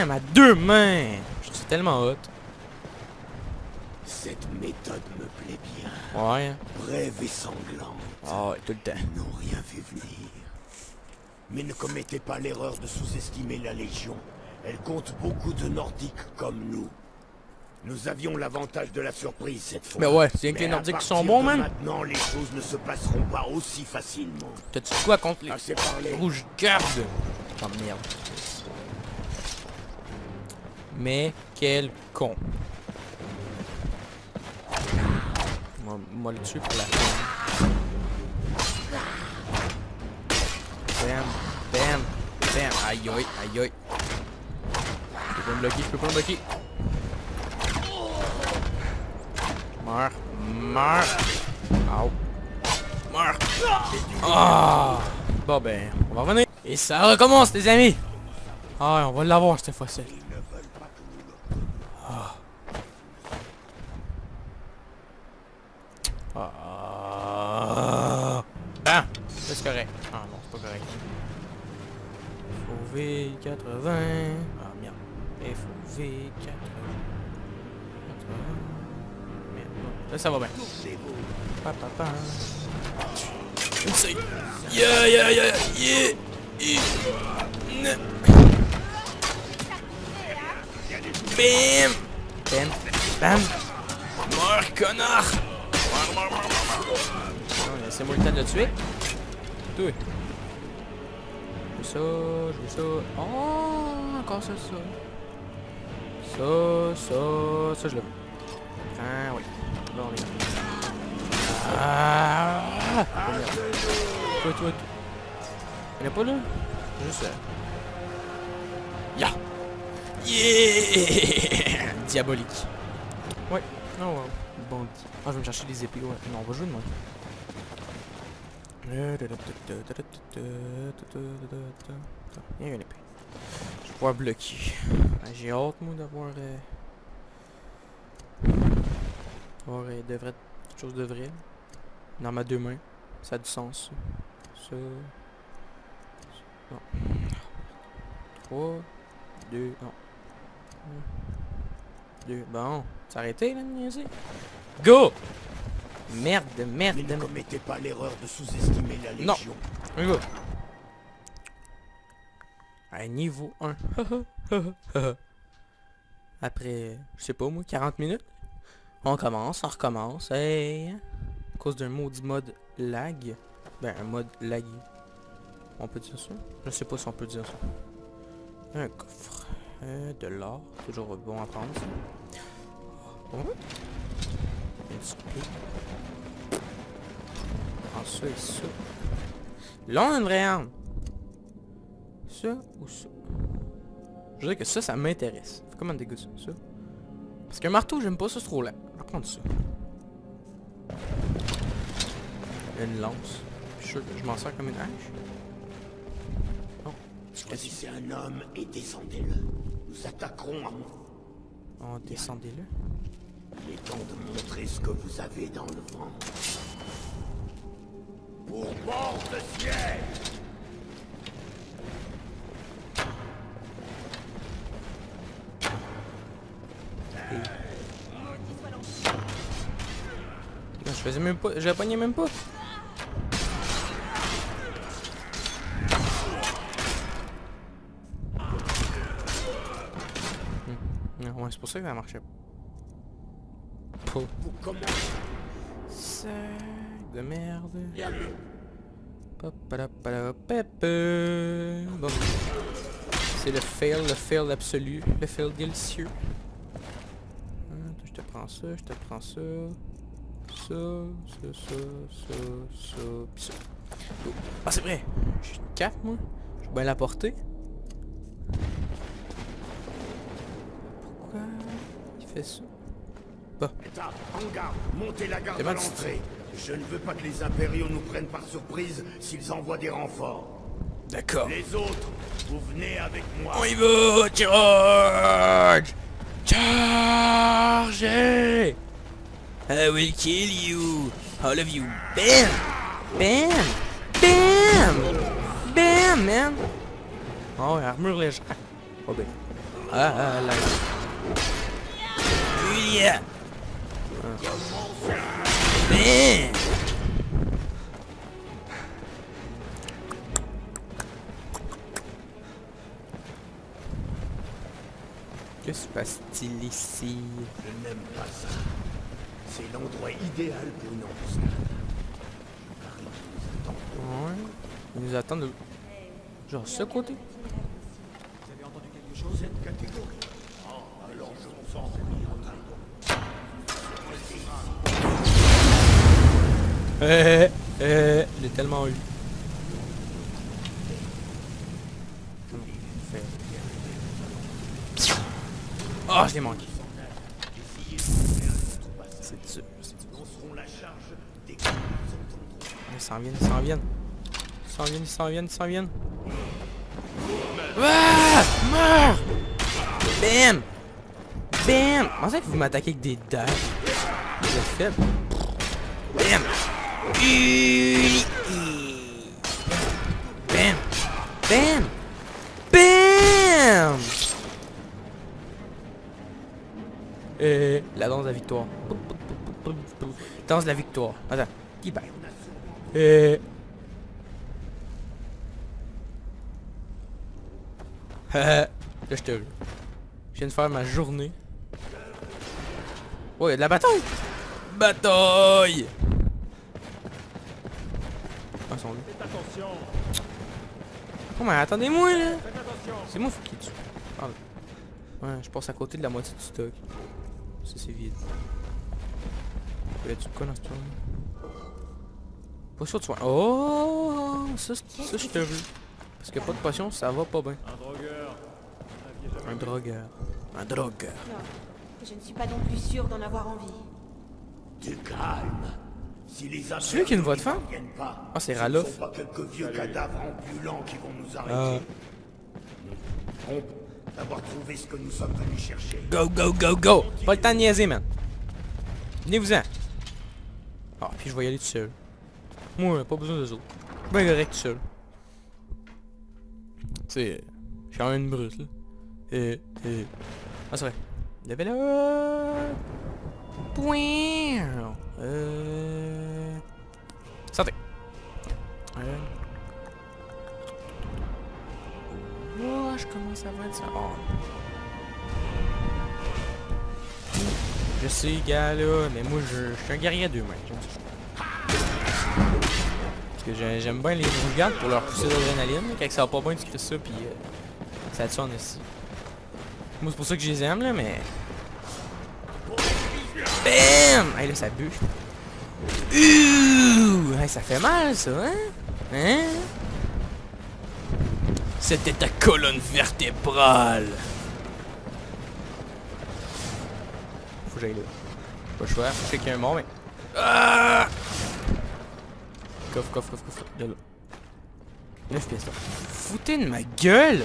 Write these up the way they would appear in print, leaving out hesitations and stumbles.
Bam! À 2 mains! Je trouve ça tellement hot. Cette méthode me plaît bien. Ouais. Brève et sanglante. Ah ouais, tout le temps. Ils n'ont rien vu venir. Mais ne commettez pas l'erreur de sous-estimer la Légion. Elle compte beaucoup de Nordiques comme nous. Nous avions l'avantage de la surprise cette fois. Mais ouais, c'est bien que les Mais Nordiques à qui sont partir bons, de man. Maintenant, les choses ne se passeront pas aussi facilement. T'as-tu quoi contre les Assez parlé. rouges gardes? Oh merde. Mais quel con. Moi le tuer pour la fin. Bam, bam, bam. Aïe aïe, aïe aïe. Je peux pas me bloquer, je peux pas me bloquer. Meurs, meurs. Au. Meurs. Ah. Bon ben, on va revenir. Et ça recommence les amis. Ah ouais, on va l'avoir cette fois-ci. Ah. Ah. C'est correct. Ah non, c'est pas correct. FOV80. Ah merde. FOV80. Merde. Là ça va bien. Papa. Essaye. Yeah, yeah, yeah, yeah. Bam. Bam. Bam. Meurs, connard. Meurs. Laissez-moi le temps de le tuer. Toi. Je veux ça. Oh, encore ça. Ça, je le veux. Ah, oui. Là, on est là. Ah! Toi. Il y en a pas, là? Juste ça. Ya! Yeah! Diabolique. Ouais. Oh, wow. Bon. Ah, je vais me chercher des épées, ouais. Non, on va jouer de moi. Il y a une épée. Je vais pouvoir bloquer. J'ai hâte, moi, d'avoir... quelque chose de vrai. Dans ma 2 mains. Ça a du sens, ça. Non. 3, 2, non. 2, bon. C'est arrêté, là, de niaiser. Go! Merde. Mais ne commettez pas l'erreur de sous-estimer la Légion. On y va. À niveau 1. Après, je sais pas moi, 40 minutes. On recommence. Hey. À cause d'un maudit mode lag. Ben, un mode laggy. On peut dire ça? Je sais pas si on peut dire ça. Un coffre. De l'or. Toujours bon à prendre. Oh. Une soupe. Prends ça et ça. Là, on a une vraie arme. Ça ou ça? Je dirais que ça m'intéresse. Faut comment dégâts ça? Parce qu'un marteau, j'aime pas ça, c'est trop lent. On va prendre ça. Une lance. Je suis sûr que je m'en sers comme une hache. Oh. Choisissez un homme et descendez-le. Nous attaquerons à moi. Oh, descendez-le. Il est temps de montrer ce que vous avez dans le ventre. Pour mort de ciel! Non, je faisais même pas, je la pognais même pas. Ouais, c'est pour ça que ça marchait pas. Sac de merde. Bon. C'est le fail absolu, le fail délicieux. Je te prends ça, ça, pis ça. Oh. Ah, c'est vrai! J'ai une cape, moi. Je vais bien la porter. Pourquoi il fait ça? Bah. En garde, montez la garde C'est à mal l'entrée. Je ne veux pas que les impériaux nous prennent par surprise s'ils envoient des renforts. D'accord. Les autres, vous venez avec moi. On y va! Charge! Chargez! I will kill you! All of you! Bam! Bam! Bam! Bam, man! Oh, armure légère. Oh ben. Ah, là. Yeah. Mais... Que se passe-t-il ici? Je n'aime pas ça. C'est l'endroit idéal pour une embuscade. Ouais. Ils nous attendent de... Genre ce côté? Vous avez entendu quelque chose? Cette catégorie. Ah, alors je me sens Je l'ai tellement eu. Oh, je l'ai manqué. C'est dur, c'est dur. Ils s'en viennent, ils s'en viennent. Ils s'en viennent, ils s'en viennent, ils s'en viennent. Ah! Meurs! Bam! Bam! Comment ça que vous m'attaquez avec des dagues? Vous êtes faible. Bam! Bam! Bam! Bam! La danse de la victoire. Danse de la victoire. Attends. Qui bat? Là, je te jure. Je viens de faire ma journée. Oh, il y a de la bataille! Bataille! Ah, ils sont là. Oh, mais attendez-moi, là! C'est moi qui tue. Ah, ouais, je passe à côté de la moitié du stock. Ça, c'est vide. Y'a-tu de quoi dans ce tour? Pas sûr de soin. Oh! Ça, je te veux. Parce que pas de potion, ça va pas bien. Un drogueur. Un drogueur. Un drogueur. Non, je ne suis pas non plus sûr d'en avoir envie. Du calme. Si les Celui qui a une voix de femme? pas, Ah, c'est ce Ralof. ne sont pas quelques vieux cadavres ambulants qui vont nous arrêter. Nous trompons d'avoir trouvé ce que nous sommes venus chercher. Go, go, go, go! Pas le temps de niaiser, man. Venez-vous-en. Ah, puis je vais y aller tout seul. Moi, pas besoin d'eux autres. Je suis bien correct tout seul. Tu sais, je suis quand même une brute, là. Ah, c'est vrai. Level up! Point! Santé! Oh, je commence à voir ça. Oh. Je sais, gars, là, mais moi, je suis un guerrier à deux mains. J'aime ça. Parce que j'aime bien les regardes pour leur pousser d'adrénaline. Quand ça va pas bien, tu crées ça, puis ça tue en ici. Moi, c'est pour ça que je les aime, là, mais... Bam! Hey, là, ça bûche. Hey, ça fait mal, ça, hein? Hein? C'était ta colonne vertébrale. Faut que j'aille là. Pas le choix, je sais qu'il y a un mort, mais... Ah! Coffre. De là. 9 pièces d'or. Foutez de ma gueule!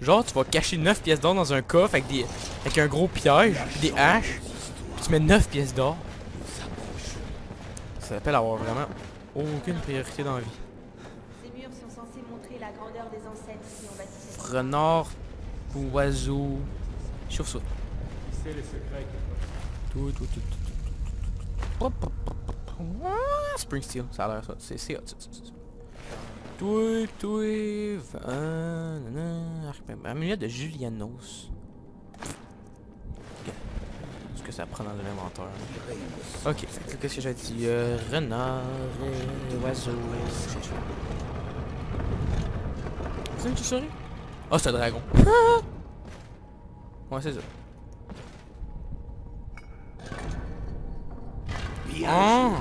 Genre, tu vas cacher 9 pièces d'or dans un coffre avec un gros piège, pis des haches, pis tu mets 9 pièces d'or. Ça s'appelle avoir vraiment aucune priorité dans la vie. Ces murs sont censés montrer la grandeur des ancêtres qui ont bâti cette... Renard, oiseau, chauve-souris. C'est les secrets. Tout. Ah, Springsteel, ça a l'air ça. C'est hot, ça. Tout. Amulette de Julianos. Ce que ça prend dans l'inventaire. Ok, fait que qu'est-ce que j'ai dit? Renard, oiseau. C'est une chauve-souris? Oh, c'est un dragon. Ouais, c'est ça. Oh!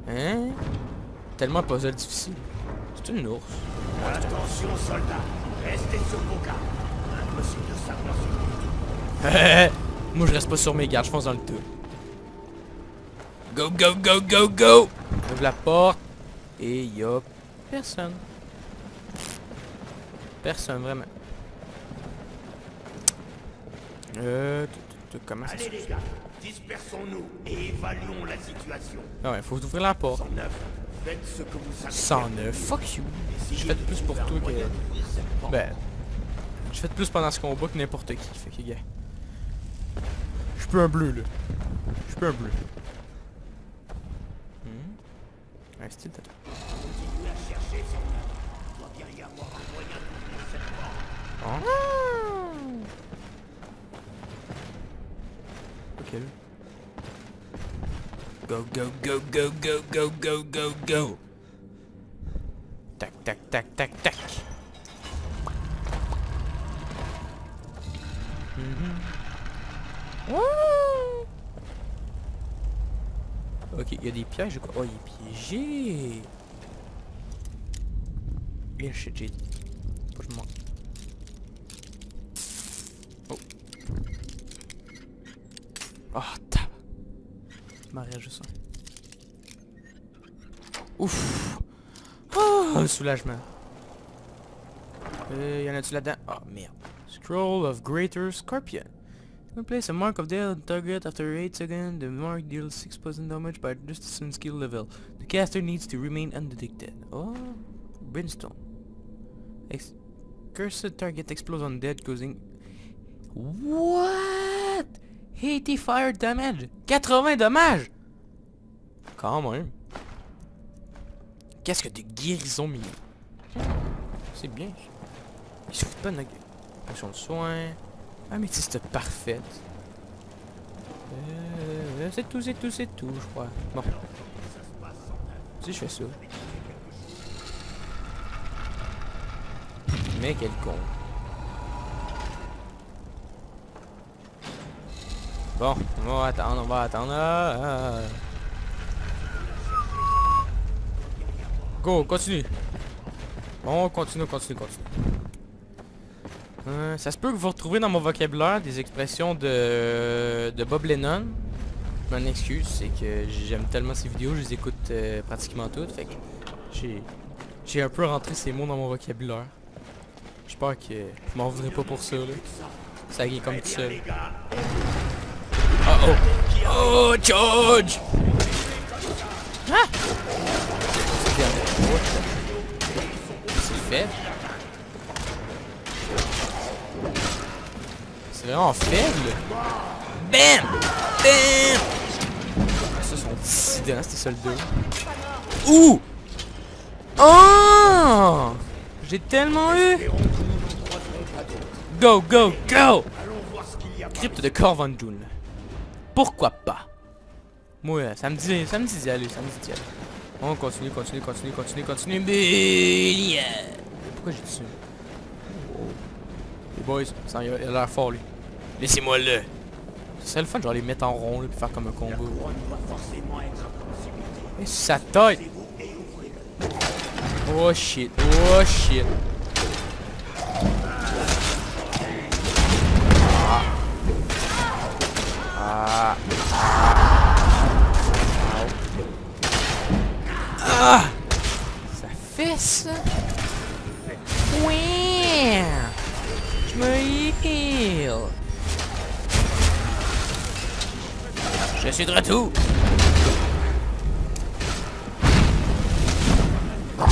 Hein? Tellement puzzle difficile. C'est une ours. Attention, soldats. Restez sur vos gardes. Impossible de savoir ce que vous... Moi, je reste pas sur mes gardes, je fonce dans le tout. Go! Ouvre la porte. Et y'a personne. Personne, vraiment. Comment ça se Allez les gars, dispersons-nous et évaluons la situation. Ah ouais, faut ouvrir la porte. 109, faites ce que vous savez. 109, fuck you. Je fais plus pour toi que... Ben... J'ai fait plus pendant ce combat que n'importe qui. Fait que, gars. Je suis plus un bleu, là. Je suis plus un bleu. Un style tatou. Continuez à chercher, soldat. Il doit bien y avoir un moyen de couper cette porte. Ah. Ok, là. Go, go, go, go, go, go, go, go, go. Tac, tac, tac, tac, tac. Ok, il y a des pièges ou quoi? Oh, il est piégé. Et shit, j'ai... Faut que je monte. Oh. Oh, tab. M'arrête juste ça. Ouf. Oh, un soulagement. Y en a-tu là-dedans? Oh, merde. Scroll of Greater Scorpion. Place a mark of death on target after 8 seconds. The mark deals 6 poison damage by distance and skill level. The caster needs to remain undetected. Oh, brimstone. Cursed target explodes on dead, causing... What? 80 fire damage. 80 dommages. Quand même. Qu'est-ce que de guérison milieu. C'est bien. Il se fout pas de notre... Action de soin. Ah mais c'est parfaite. C'est tout, je crois. Bon. Si je fais ça. Mais quel con. Bon, on va attendre. Go, continue. Bon, continue. Ça se peut que vous retrouvez dans mon vocabulaire des expressions de Bob Lennon. Mon excuse, c'est que j'aime tellement ces vidéos, je les écoute pratiquement toutes, fait que j'ai un peu rentré ces mots dans mon vocabulaire. J'espère que je m'en voudrais pas pour ça, là. Ça y est comme tout seul. Oh oh! Oh, charge! Ah! C'est fait. C'est vraiment faible. Bam! Bam! Ça, son dissident, c'était ça le 2. Ouh! Oh! J'ai tellement eu! Go, go, go! Crypte de Corvandune. Pourquoi pas? Moi, ça me dit d'y aller, On continue. Mais... Yeah. Pourquoi j'ai dit ça? Les boys, ça, il a l'air fort, lui. Laissez-moi là. C'est le fun, genre les mettre en rond, là, puis faire comme un combo. Et sa tête! Oh shit. Ça fait ça. Ouais. Je me heal. Je suis de retour. Oh,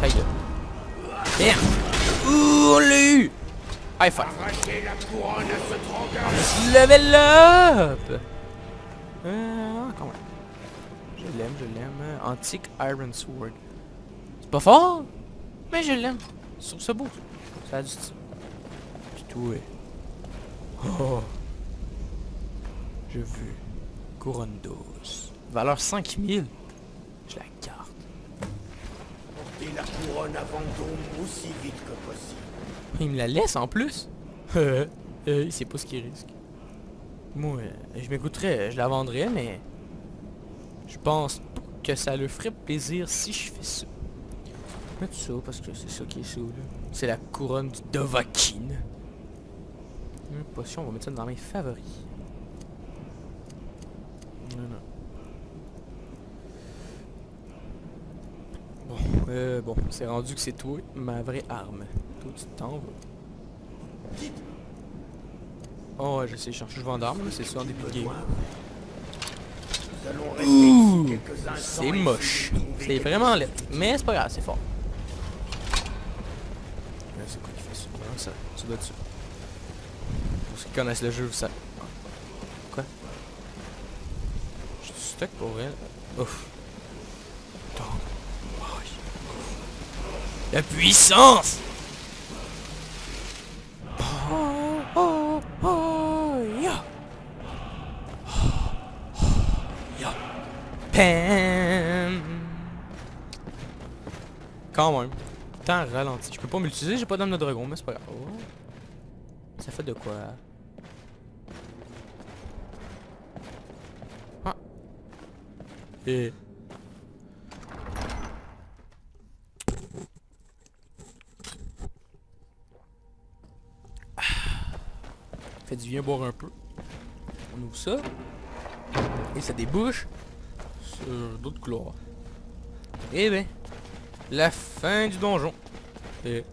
ta gueule. Merde. Ouh, on l'a eu. High five. Level up. Quand même. Je l'aime. Antique Iron Sword. C'est pas fort, mais je l'aime. Je trouve ça beau. Ça a du style. Pis tout, ouais. Oh. Je veux. Couronne d'os. Valeur 5000. Je la garde. Portez la couronne à Vendôme aussi vite que possible. Il me la laisse en plus. Il sait pas ce qu'il risque. Moi, je m'écouterais, je la vendrais, mais... Je pense pas que ça le ferait plaisir si je fais ça. Je vais mettre ça parce que c'est ça qui est ça, là. C'est la couronne du Dovahkiin. Une potion, on va mettre ça dans mes favoris. Non. Bon, c'est rendu que c'est toi, ma vraie arme. Toi, tu t'en vas. Oh, ouais, j'essaie de chercher le vent d'armes, c'est ça en début de game. Ouh, c'est moche. C'est vraiment laid. Mais c'est pas grave, c'est fort. C'est quoi qui fait ça? Ah, ça doit être ça. Pour ceux qui connaissent le jeu, ça... Quoi? Je suis stuck pour vrai. Ouf. La puissance! Oh, oh, oh, ya! Ya! Pam! Quand même. Temps ralenti. Je peux pas m'utiliser, j'ai pas d'âme de dragon, mais c'est pas grave. Oh. Ça fait de quoi? Ah. Et... Fait du bien boire un peu. On ouvre ça. Et ça débouche sur d'autres couloirs. Et ben, la fin du donjon. Et...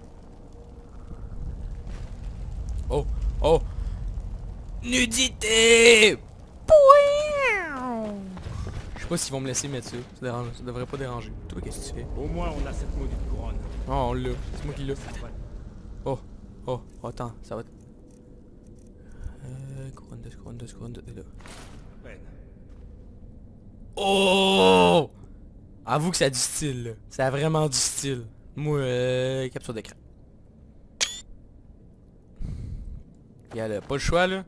Oh, oh. Nudité. Je sais pas s'ils vont me laisser mettre ça. Ça devrait pas déranger. Toi, qu'est-ce que tu fais? Au moins, on a cette maudite couronne. Oh, on l'a. C'est moi qui l'a. Oh, oh, attends, ça va être... couronne de... là. Peine. Oh! Avoue que ça a du style, là. Ça a vraiment du style. Moi, capture d'écran. Y'a là, pas le choix, là.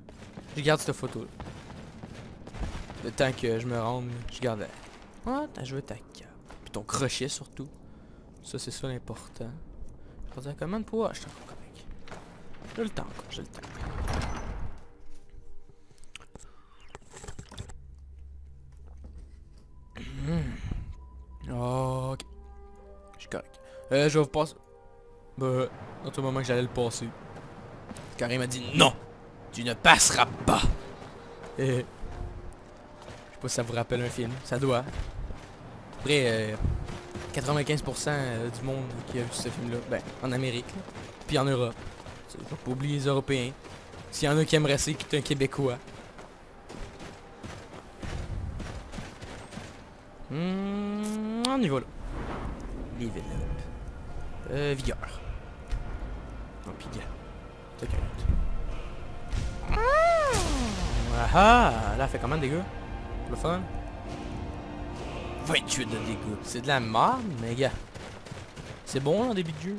Je garde cette photo, là. Le temps que je me rende, je garde la... Ah, t'as joué ta cape. Puis ton crochet, surtout. Ça, c'est ça l'important. Je vais dire comment de pouvoir... Je suis encore correct. J'ai le temps, encore, j'ai le temps. Ok. Je suis correct. Je vais vous passer... Bah, dans tout moment que j'allais le passer. Karim m'a dit non! Tu ne passeras pas! Je sais pas si ça vous rappelle un film. Ça doit. Après, 95% du monde qui a vu ce film-là, ben, en Amérique, là, puis en Europe. Faut pas oublier les Européens. S'il y en a qui aimeraient ça, qui est un Québécois. On y va là. Level up. Vigueur. Oh, pis gars. T'as correct. Ah, là, elle fait comment de dégâts? Pour le fun? 28 de dégâts. C'est de la merde, mais gars. C'est bon en début de jeu.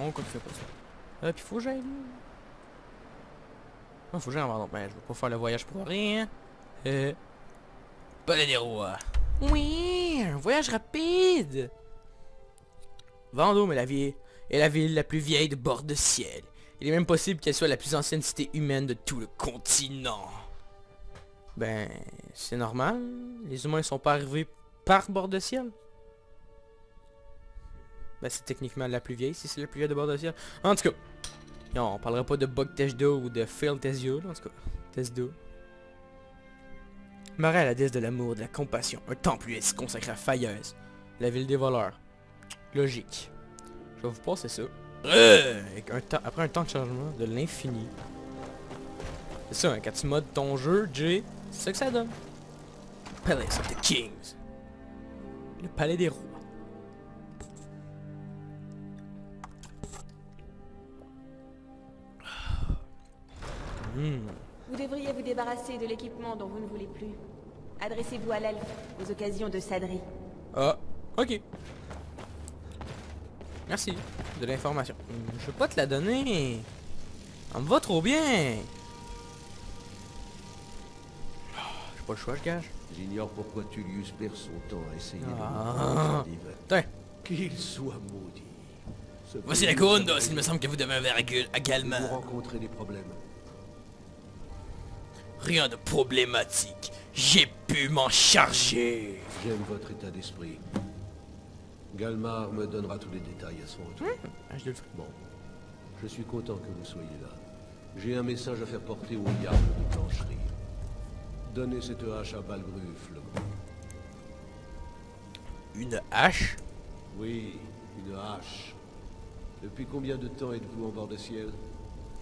On quoi que c'est pas ça. Pis faut que j'aille. Faut que j'aille en vendant. Ben, je vais pas faire le voyage pour rien. Palais des rois. Oui, un voyage rapide. Vendôme est la ville la plus vieille de bord de ciel. Il est même possible qu'elle soit la plus ancienne cité humaine de tout le continent. Ben, c'est normal. Les humains sont pas arrivés par bord de ciel. Ben, c'est techniquement la plus vieille, si c'est la plus vieille de bord de ciel. En tout cas, non, on parlera pas de Bug Teshda ou de Fail Teshda, en tout cas. Teshda. Marais, la déesse de l'amour, de la compassion. Un temple US consacré à Fayeuse, la ville des voleurs. Logique. Je vais vous passer ça. Après un temps de chargement de l'infini. C'est ça, hein, quand tu modes ton jeu, Jay, c'est ça que ça donne. Palace of the Kings. Le palais des rois. Vous devriez vous débarrasser de l'équipement dont vous ne voulez plus. Adressez-vous à l'elfe aux occasions de Sadri. Ah, ok. Merci de l'information. Je vais pas te la donner. Ça me va trop bien. J'ai pas le choix, je gage. J'ignore pourquoi Tullius perd son temps à essayer Ah. de divin. Tiens, Qu'il soit maudit. Ce voici la pays couronne nous d'os. Il me semble que vous devez avoir également. Vous rencontrez des problèmes. Rien de problématique. J'ai pu m'en charger. J'aime votre état d'esprit. Galmar me donnera tous les détails à son retour. Je le fais. Bon, je suis content que vous soyez là. J'ai un message à faire porter au diable de plancherie. Donnez cette hache à Balgruf, le grand. Une hache? Oui, une hache. Depuis combien de temps êtes-vous en bord de ciel?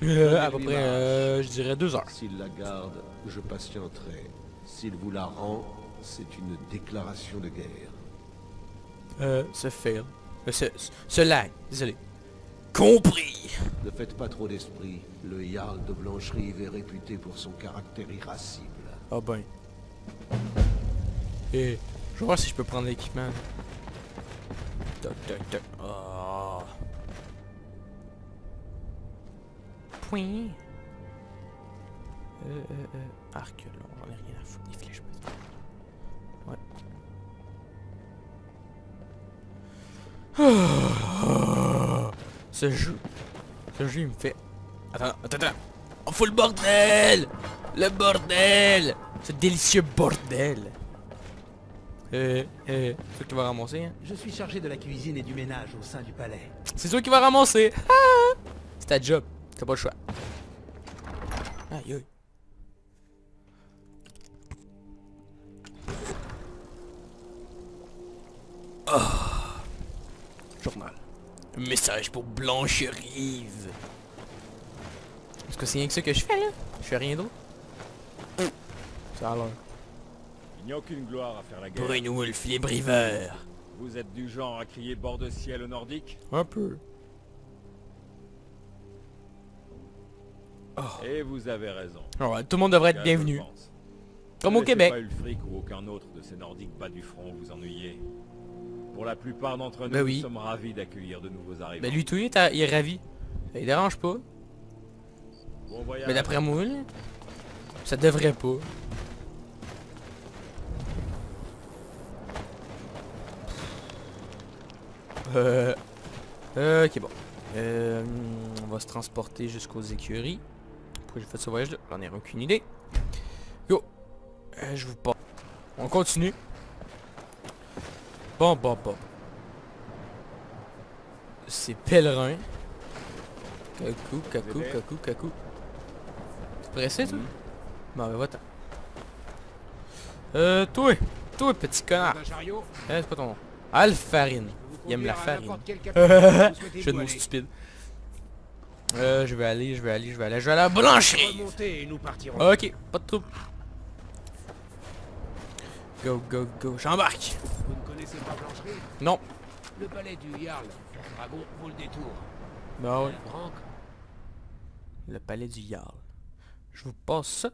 À peu près, je dirais 2 heures. S'il la garde, je patienterai. S'il vous la rend, c'est une déclaration de guerre. Ce fail. Ce lag, désolé. Compris. Ne faites pas trop d'esprit. Le Jarl de Blancherive est réputé pour son caractère irascible. Ah ben. Et je vais voir si je peux prendre l'équipement. Toc toc toc. Oh. Point. Arc, là, on en a rien à foutre des flèches. Ouais. Ce jeu, il me fait... Attends. On fout le bordel! Le bordel! Ce délicieux bordel! C'est toi qui vas ramasser, hein? Je suis chargé de la cuisine et du ménage au sein du palais. C'est toi qui vas ramasser! Ah! C'est ta job, t'as pas le choix. Aïe aïe. Journal. Un message pour Blancherive. Est-ce que c'est rien que ça que je fais là? Je fais rien d'autre? Ça a l'air. Il n'y a aucune gloire à faire la guerre. Brunwulf les briveurs. Vous êtes du genre à crier bord de ciel aux nordiques? Un peu. Et vous avez raison. Ouais, tout le monde devrait être Car bienvenu. je pense. Comme Ne au laissez Québec. pas Ulfric ou aucun autre de ces nordiques bas du front vous ennuyer. Pour la plupart d'entre nous, Ben oui. nous sommes ravis d'accueillir de nouveaux arrivants. Ben lui tout il est ravi. Ça il dérange pas. Bon voyage. Mais d'après moi, là, ça devrait pas. Ok bon. On va se transporter jusqu'aux écuries. Pourquoi j'ai fait ce voyage là? J'en ai aucune idée. Go. Je vous parle. On continue. Bon. C'est pèlerin. Cacou. T'es pressé toi? Bon ben va-t'en. Toi petit connard. C'est quoi ton nom? Alfarine. Il aime la farine. Je de mots stupides. Je vais aller à la blancherie. Ok, pas de trouble. Go, j'embarque. Vous ne connaissez pas Blancherie? Non. Le palais du Jarl. Dragon vaut le détour. Bah ouais. Branque. Le palais du Jarl. Je vous passe ça.